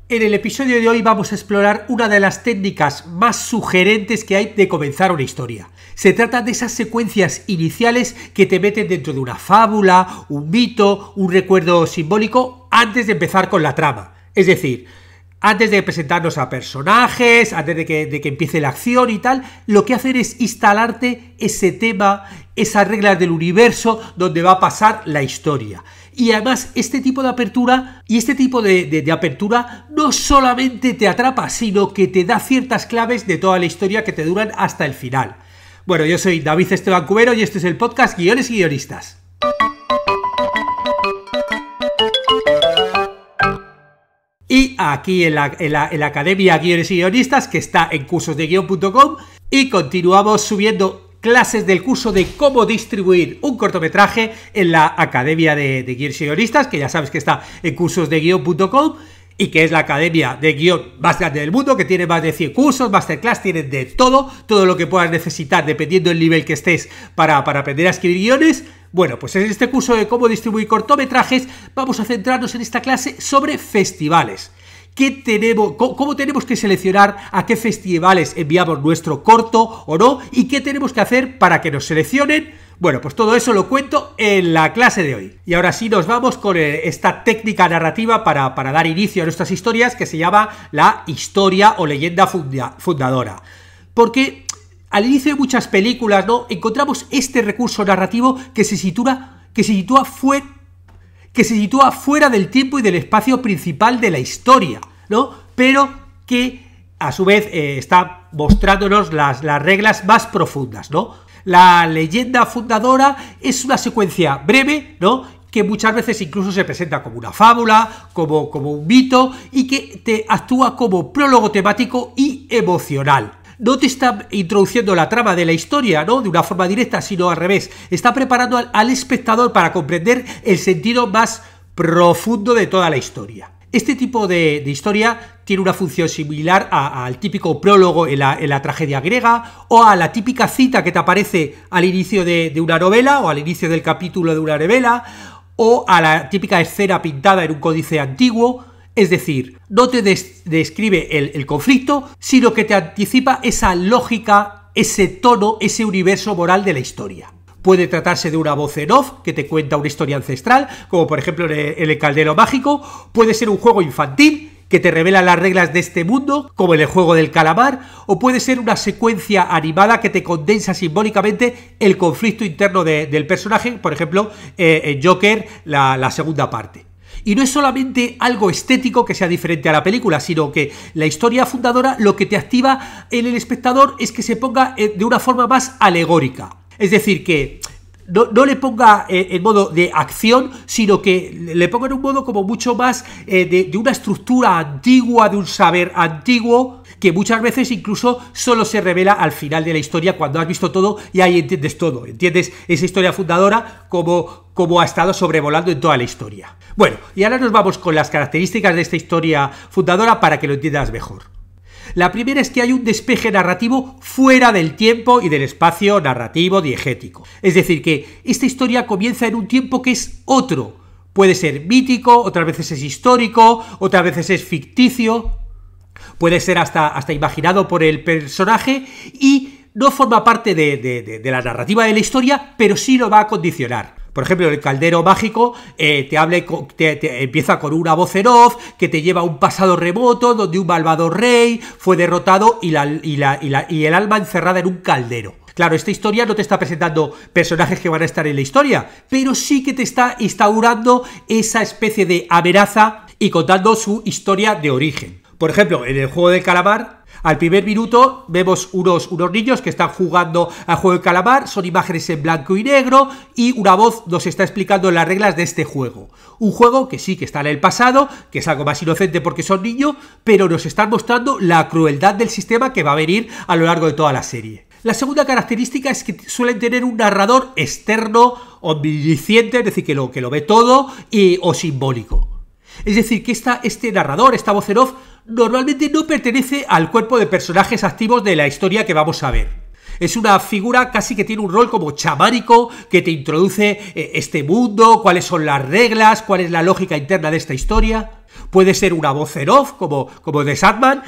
En el episodio de hoy vamos a explorar una de las técnicas más sugerentes que hay de comenzar una historia. Se trata de esas secuencias iniciales que te meten dentro de una fábula, un mito, un recuerdo simbólico antes de empezar con la trama. Es decir, antes de presentarnos a personajes, antes de que empiece la acción y tal, lo que hacen es instalarte ese tema, esas reglas del universo donde va a pasar la historia. Y además este tipo de apertura apertura no solamente te atrapa, sino que te da ciertas claves de toda la historia que te duran hasta el final. Bueno, yo soy David Esteban Cubero y este es el podcast Guiones y Guionistas. Y aquí en la Academia Guiones y Guionistas, que está en cursosdeguion.com, y continuamos subiendo clases del curso de cómo distribuir un cortometraje en la Academia de Guiones y Guionistas, que ya sabes que está en cursosdeguion.com y que es la academia de guión más grande del mundo, que tiene más de 100 cursos, masterclass, tienen de todo lo que puedas necesitar dependiendo del nivel que estés para aprender a escribir guiones. Bueno, pues en este curso de cómo distribuir cortometrajes vamos a centrarnos en esta clase sobre festivales. ¿Cómo tenemos que seleccionar a qué festivales enviamos nuestro corto o no? ¿Y qué tenemos que hacer para que nos seleccionen? Bueno, pues todo eso lo cuento en la clase de hoy. Y ahora sí nos vamos con esta técnica narrativa para dar inicio a nuestras historias, que se llama la historia o leyenda fundadora. Porque al inicio de muchas películas, ¿no?, encontramos este recurso narrativo que se sitúa fuera del tiempo y del espacio principal de la historia, ¿no? Pero que a su vez está mostrándonos las reglas más profundas, ¿no? La leyenda fundadora es una secuencia breve, ¿no?, que muchas veces incluso se presenta como una fábula, como un mito, y que te actúa como prólogo temático y emocional. No te está introduciendo la trama de la historia, ¿no?, de una forma directa, sino al revés. Está preparando al espectador para comprender el sentido más profundo de toda la historia. Este tipo de historia tiene una función similar al típico prólogo en la tragedia griega, o a la típica cita que te aparece al inicio de una novela o al inicio del capítulo de una novela, o a la típica escena pintada en un códice antiguo. Es decir, no te describe el conflicto, sino que te anticipa esa lógica, ese tono, ese universo moral de la historia. Puede tratarse de una voz en off que te cuenta una historia ancestral, como por ejemplo en el Caldero Mágico. Puede ser un juego infantil que te revela las reglas de este mundo, como en el Juego del Calamar, o puede ser una secuencia animada que te condensa simbólicamente el conflicto interno del personaje, por ejemplo, en Joker, la segunda parte. Y no es solamente algo estético que sea diferente a la película, sino que la historia fundadora lo que te activa en el espectador es que se ponga de una forma más alegórica. Es decir, que no le ponga en modo de acción, sino que le ponga en un modo como mucho más de una estructura antigua, de un saber antiguo, que muchas veces incluso solo se revela al final de la historia, cuando has visto todo y ahí entiendes todo. Entiendes esa historia fundadora como ha estado sobrevolando en toda la historia. Bueno, y ahora nos vamos con las características de esta historia fundadora para que lo entiendas mejor. La primera es que hay un despeje narrativo fuera del tiempo y del espacio narrativo diegético. Es decir, que esta historia comienza en un tiempo que es otro. Puede ser mítico, otras veces es histórico, otras veces es ficticio, puede ser hasta imaginado por el personaje y no forma parte de la narrativa de la historia, pero sí lo va a condicionar. Por ejemplo, el Caldero Mágico te empieza con una voz en off que te lleva a un pasado remoto donde un malvado rey fue derrotado y el alma encerrada en un caldero. Claro, esta historia no te está presentando personajes que van a estar en la historia, pero sí que te está instaurando esa especie de amenaza y contando su historia de origen. Por ejemplo, en el Juego del Calamar, al primer minuto vemos unos niños que están jugando al Juego del Calamar, son imágenes en blanco y negro y una voz nos está explicando las reglas de este juego. Un juego que sí que está en el pasado, que es algo más inocente porque son niños, pero nos están mostrando la crueldad del sistema que va a venir a lo largo de toda la serie. La segunda característica es que suelen tener un narrador externo, omnisciente, es decir, que lo ve todo, o simbólico. Es decir, que este narrador, esta voz en off, normalmente no pertenece al cuerpo de personajes activos de la historia que vamos a ver. Es una figura casi que tiene un rol como chamánico, que te introduce este mundo, cuáles son las reglas, cuál es la lógica interna de esta historia. puede ser una voz en off, como de Sandman,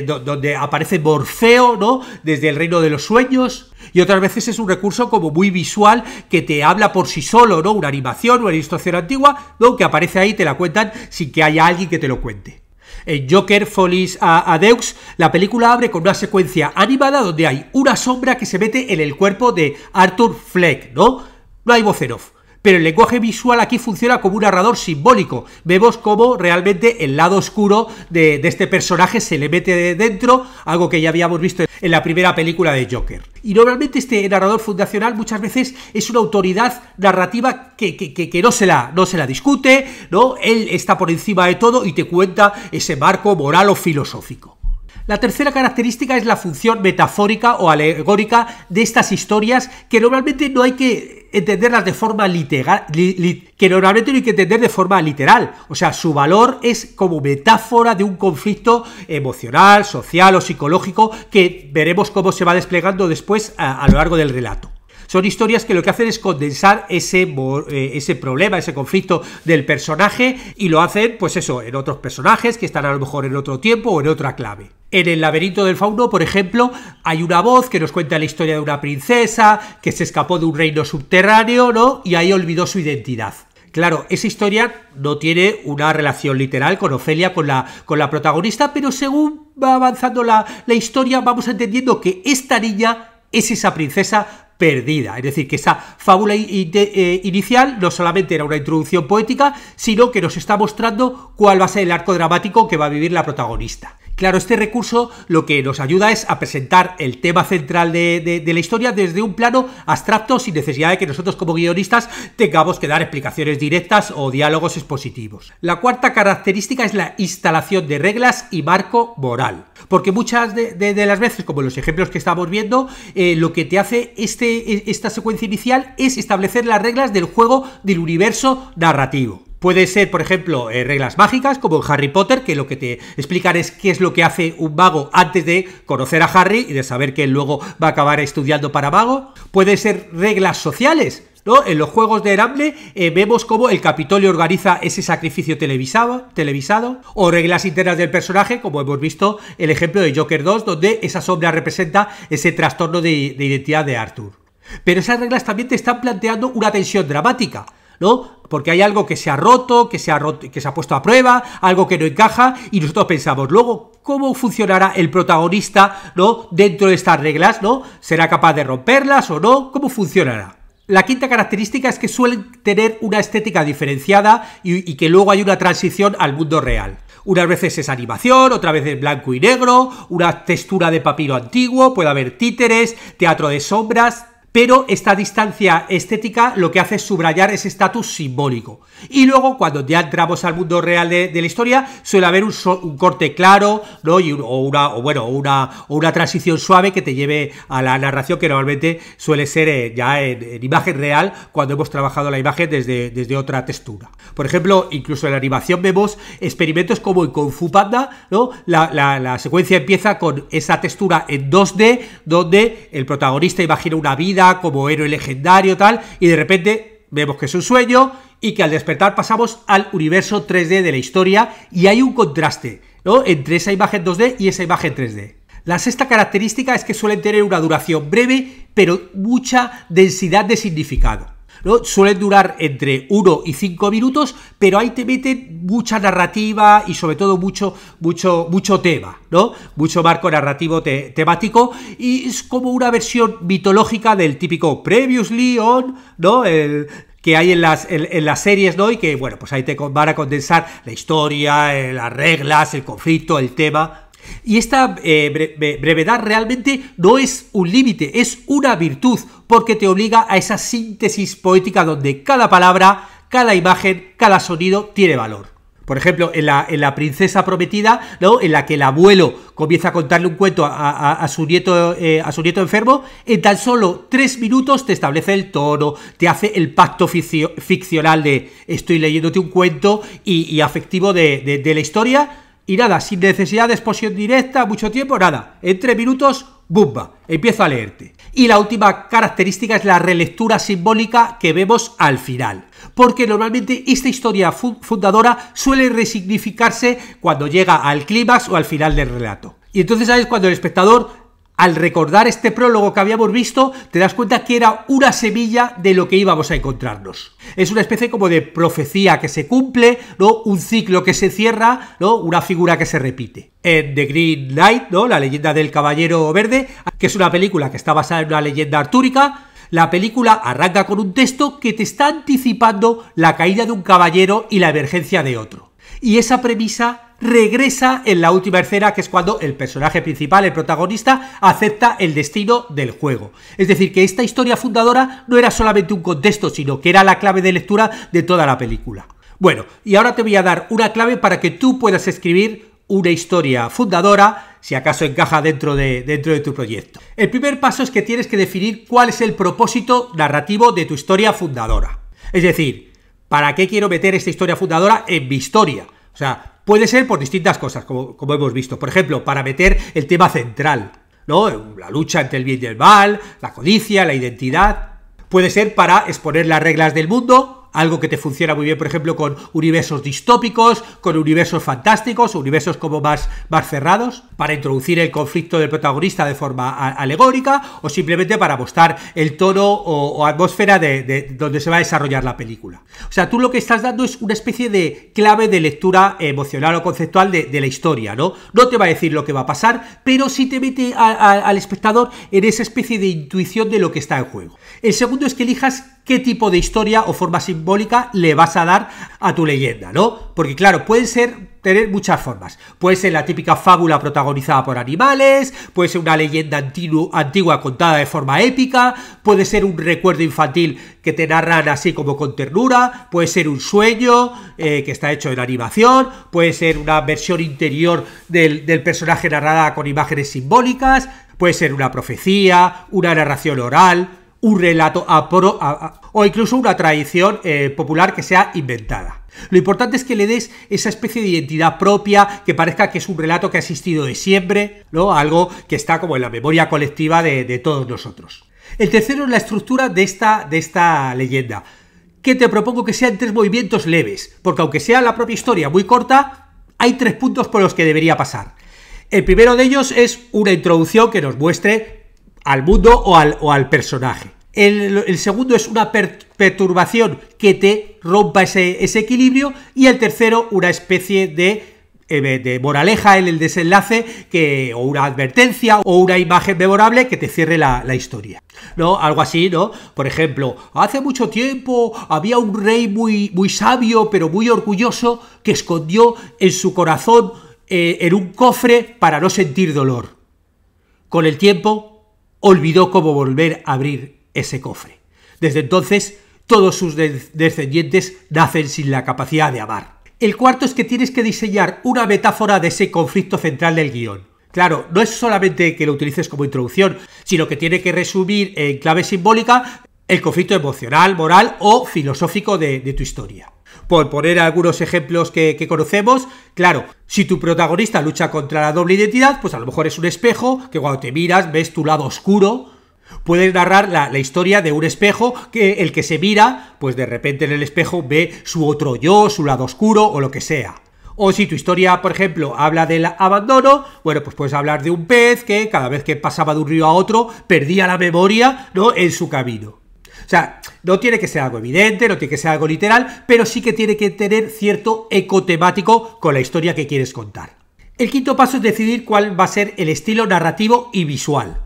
donde aparece Morfeo, ¿no? Desde el reino de los sueños, y otras veces es un recurso como muy visual que te habla por sí solo, ¿no? Una animación, una ilustración antigua, ¿no? Que aparece ahí, te la cuentan sin que haya alguien que te lo cuente. En Joker Follies a Deux, la película abre con una secuencia animada donde hay una sombra que se mete en el cuerpo de Arthur Fleck, ¿no? No hay voz en off. Pero el lenguaje visual aquí funciona como un narrador simbólico. Vemos cómo realmente el lado oscuro de este personaje se le mete dentro, algo que ya habíamos visto en la primera película de Joker. Y normalmente este narrador fundacional muchas veces es una autoridad narrativa que no se la discute, ¿no? Él está por encima de todo y te cuenta ese marco moral o filosófico. La tercera característica es la función metafórica o alegórica de estas historias, que normalmente no hay que entenderlas de forma literal, o sea, su valor es como metáfora de un conflicto emocional, social o psicológico que veremos cómo se va desplegando después a lo largo del relato. Son historias que lo que hacen es condensar ese problema, ese conflicto del personaje, y lo hacen, pues eso, en otros personajes que están a lo mejor en otro tiempo o en otra clave. En El laberinto del fauno, por ejemplo, hay una voz que nos cuenta la historia de una princesa que se escapó de un reino subterráneo, ¿no? Y ahí olvidó su identidad. Claro, esa historia no tiene una relación literal con Ofelia, con la protagonista, pero según va avanzando la historia vamos entendiendo que esta niña es esa princesa perdida, es decir, que esa fábula inicial no solamente era una introducción poética, sino que nos está mostrando cuál va a ser el arco dramático que va a vivir la protagonista. Claro, este recurso lo que nos ayuda es a presentar el tema central de la historia desde un plano abstracto, sin necesidad de que nosotros como guionistas tengamos que dar explicaciones directas o diálogos expositivos. La cuarta característica es la instalación de reglas y marco moral, porque muchas de las veces, como en los ejemplos que estamos viendo, lo que te hace esta secuencia inicial es establecer las reglas del juego del universo narrativo. Puede ser, por ejemplo, reglas mágicas, como en Harry Potter, que lo que te explican es qué es lo que hace un mago antes de conocer a Harry y de saber que él luego va a acabar estudiando para mago. Puede ser reglas sociales, ¿no? En los juegos de Eramble vemos cómo el Capitolio organiza ese sacrificio televisado, o reglas internas del personaje, como hemos visto el ejemplo de Joker 2, donde esa sombra representa ese trastorno de identidad de Arthur. Pero esas reglas también te están planteando una tensión dramática, ¿no? Porque hay algo que se ha roto, que se ha puesto a prueba, algo que no encaja, y nosotros pensamos, luego, ¿cómo funcionará el protagonista, ¿no? Dentro de estas reglas, ¿no? ¿Será capaz de romperlas o no? ¿Cómo funcionará? La quinta característica es que suelen tener una estética diferenciada y que luego hay una transición al mundo real. Unas veces es animación, otras veces es blanco y negro, una textura de papiro antiguo, puede haber títeres, teatro de sombras. Pero esta distancia estética lo que hace es subrayar ese estatus simbólico. Y luego, cuando ya entramos al mundo real de la historia, suele haber un corte claro, ¿no? o una transición suave que te lleve a la narración, que normalmente suele ser ya en imagen real, cuando hemos trabajado la imagen desde otra textura. Por ejemplo, incluso en la animación vemos experimentos como en Kung Fu Panda, ¿no? La secuencia empieza con esa textura en 2D, donde el protagonista imagina una vida como héroe legendario tal, y de repente vemos que es un sueño y que al despertar pasamos al universo 3D de la historia, y hay un contraste, ¿no? Entre esa imagen 2D y esa imagen 3D. La sexta característica es que suelen tener una duración breve, pero mucha densidad de significado, ¿no? Suelen durar entre 1 y 5 minutos, pero ahí te meten mucha narrativa y sobre todo mucho tema, ¿no? Mucho marco narrativo temático, y es como una versión mitológica del típico Previously On, ¿no? Que hay en las series, ¿no? Y que, bueno, pues ahí te van a condensar la historia, las reglas, el conflicto, el tema. Y esta brevedad realmente no es un límite, es una virtud, porque te obliga a esa síntesis poética donde cada palabra, cada imagen, cada sonido tiene valor. Por ejemplo, en la Princesa Prometida, ¿no? En la que el abuelo comienza a contarle un cuento a su nieto enfermo, en tan solo 3 minutos te establece el tono, te hace el pacto ficcional de estoy leyéndote un cuento y afectivo de la historia. Y nada, sin necesidad de exposición directa, mucho tiempo, nada. En 3 minutos, ¡bumba! Empiezo a leerte. Y la última característica es la relectura simbólica que vemos al final. Porque normalmente esta historia fundadora suele resignificarse cuando llega al clímax o al final del relato. Y entonces, ¿sabes? Cuando el espectador, al recordar este prólogo que habíamos visto, te das cuenta que era una semilla de lo que íbamos a encontrarnos. Es una especie como de profecía que se cumple, ¿no? Un ciclo que se cierra, ¿no? Una figura que se repite. En The Green Knight, ¿no? La leyenda del Caballero Verde, que es una película que está basada en una leyenda artúrica, la película arranca con un texto que te está anticipando la caída de un caballero y la emergencia de otro. Y esa premisa regresa en la última escena, que es cuando el personaje principal, el protagonista, acepta el destino del juego. Es decir, que esta historia fundadora no era solamente un contexto, sino que era la clave de lectura de toda la película. Bueno, y ahora te voy a dar una clave para que tú puedas escribir una historia fundadora, si acaso encaja dentro de tu proyecto. El primer paso es que tienes que definir cuál es el propósito narrativo de tu historia fundadora. Es decir, ¿para qué quiero meter esta historia fundadora en mi historia? O sea, puede ser por distintas cosas, como hemos visto. Por ejemplo, para meter el tema central, ¿no? La lucha entre el bien y el mal, la codicia, la identidad. Puede ser para exponer las reglas del mundo, algo que te funciona muy bien, por ejemplo, con universos distópicos, con universos fantásticos, universos como más cerrados, para introducir el conflicto del protagonista de forma alegórica, o simplemente para mostrar el tono o atmósfera de donde se va a desarrollar la película. O sea, tú lo que estás dando es una especie de clave de lectura emocional o conceptual de la historia, ¿no? No te va a decir lo que va a pasar, pero sí te mete al espectador en esa especie de intuición de lo que está en juego. El segundo es que elijas qué tipo de historia o forma simbólica le vas a dar a tu leyenda, ¿no? Porque claro, pueden tener muchas formas. Puede ser la típica fábula protagonizada por animales, puede ser una leyenda antigua contada de forma épica, puede ser un recuerdo infantil que te narran así como con ternura, puede ser un sueño que está hecho en animación, puede ser una versión interior del personaje narrada con imágenes simbólicas, puede ser una profecía, una narración oral, un relato o incluso una tradición popular que sea inventada. Lo importante es que le des esa especie de identidad propia, que parezca que es un relato que ha existido de siempre, ¿no? Algo que está como en la memoria colectiva de todos nosotros. El tercero es la estructura de esta leyenda, que te propongo que sean 3 movimientos leves, porque aunque sea la propia historia muy corta, hay 3 puntos por los que debería pasar. El primero de ellos es una introducción que nos muestre al mundo o al personaje. El segundo es una perturbación que te rompa ese equilibrio, y el tercero una especie de moraleja en el desenlace, o una advertencia o una imagen memorable que te cierre la historia, ¿no? Algo así, ¿no? Por ejemplo, hace mucho tiempo había un rey muy sabio pero muy orgulloso que escondió en su corazón en un cofre para no sentir dolor. Con el tiempo olvidó cómo volver a abrir ese cofre. Desde entonces, todos sus descendientes nacen sin la capacidad de amar. El cuarto es que tienes que diseñar una metáfora de ese conflicto central del guión. Claro, no es solamente que lo utilices como introducción, sino que tiene que resumir en clave simbólica el conflicto emocional, moral o filosófico de tu historia. Por poner algunos ejemplos que conocemos, claro, si tu protagonista lucha contra la doble identidad, pues a lo mejor es un espejo que cuando te miras ves tu lado oscuro. Puedes narrar la historia de un espejo que el que se mira, pues de repente en el espejo ve su otro yo, su lado oscuro o lo que sea. O si tu historia, por ejemplo, habla del abandono, bueno, pues puedes hablar de un pez que cada vez que pasaba de un río a otro perdía la memoria, ¿no?, en su camino. O sea, no tiene que ser algo evidente, no tiene que ser algo literal, pero sí que tiene que tener cierto eco temático con la historia que quieres contar. El quinto paso es decidir cuál va a ser el estilo narrativo y visual,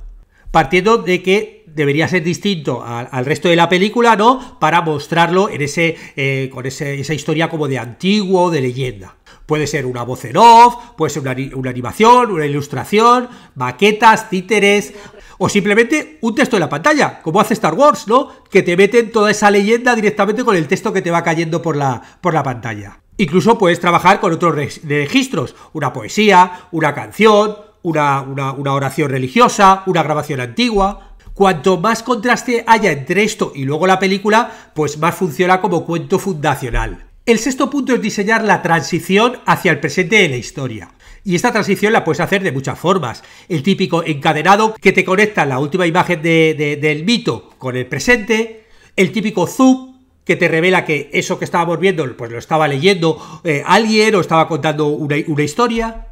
partiendo de que debería ser distinto al resto de la película, ¿no?, para mostrarlo en con esa historia como de antiguo, de leyenda. Puede ser una voz en off, puede ser una animación, una ilustración, maquetas, títeres, o simplemente un texto en la pantalla, como hace Star Wars, ¿no?, que te meten toda esa leyenda directamente con el texto que te va cayendo por la pantalla. Incluso puedes trabajar con otros registros, una poesía, una canción, una oración religiosa, una grabación antigua. Cuanto más contraste haya entre esto y luego la película, pues más funciona como cuento fundacional. El sexto punto es diseñar la transición hacia el presente de la historia. Y esta transición la puedes hacer de muchas formas. El típico encadenado que te conecta la última imagen del mito con el presente. El típico zoom que te revela que eso que estábamos viendo pues lo estaba leyendo alguien o estaba contando una historia.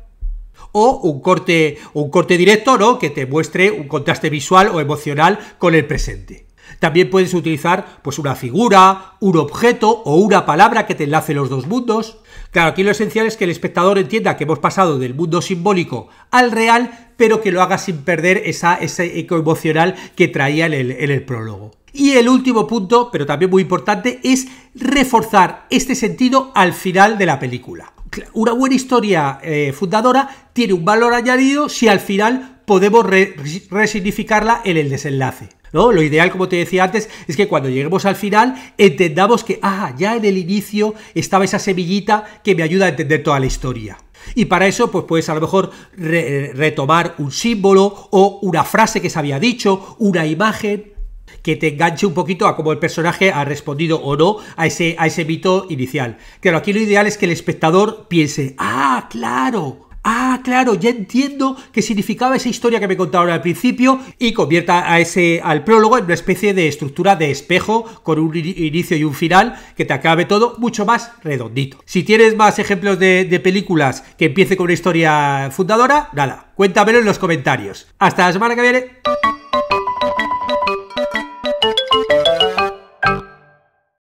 O un corte directo, ¿no? Que te muestre un contraste visual o emocional con el presente. También puedes utilizar pues una figura, un objeto o una palabra que te enlace los dos mundos. Claro, aquí lo esencial es que el espectador entienda que hemos pasado del mundo simbólico al real, pero que lo haga sin perder ese eco emocional que traía en el prólogo. Y el último punto, pero también muy importante, es reforzar este sentido al final de la película. Una buena historia fundadora tiene un valor añadido si al final podemos resignificarla en el desenlace, ¿no? Lo ideal, como te decía antes, es que cuando lleguemos al final entendamos que ya en el inicio estaba esa semillita que me ayuda a entender toda la historia. Y para eso pues puedes a lo mejor retomar un símbolo o una frase que se había dicho, una imagen que te enganche un poquito a cómo el personaje ha respondido o no a ese mito inicial. Claro, aquí lo ideal es que el espectador piense, claro, ya entiendo qué significaba esa historia que me contaron al principio, y convierta al prólogo en una especie de estructura de espejo con un inicio y un final que te acabe todo mucho más redondito. Si tienes más ejemplos de películas que empiece con una historia fundadora, nada, cuéntamelo en los comentarios. Hasta la semana que viene.